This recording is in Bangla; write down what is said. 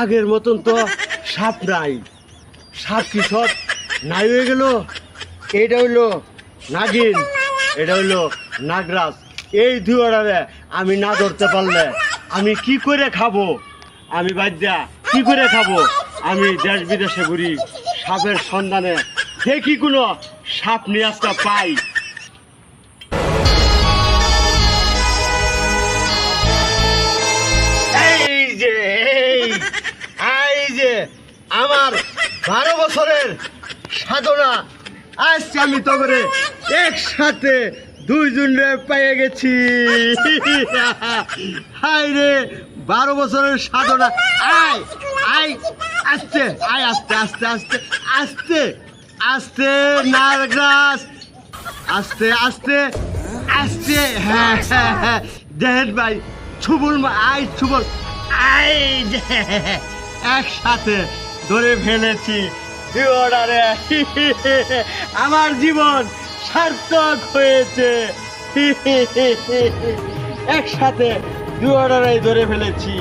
আগের মতন তো সাপ নাই। সাপ কি সব নাই হয়ে গেল? এইটা হইলো নাগিন, এটা হইলো নাগরাজ। এই দুয়ারে আমি না ধরতে পারলে আমি কি করে খাবো? আমি বাদ দিয়া কি করে খাবো? আমি দেশ বিদেশে ঘুরি সাপের সন্ধানে, দেখি কোনো সাপ নিয়ে আজকে পাই। এই যে এই যে আমার 12 বছরের সাধনা, আজকে আমি তো করে একসাথে দুইজনে পেয়ে গেছি। হাই রে, 12 বছরের সাধনা। আয় আয় আস্তে, আয় আস্তে আস্তে আস্তে আস্তে আস্তে নাগরাজ, আস্তে আস্তে আস্তে। হ্যাঁ হ্যাঁ হ্যাঁ, দেখেন ভাই, ছুবল আয় ছুবল, আয় যে একসাথে ধরে ফেলেছি অর্ডারে। আমার জীবন সার্থক হয়েছে। একসাথে দুই অর্ডারে ধরে ফেলেছি।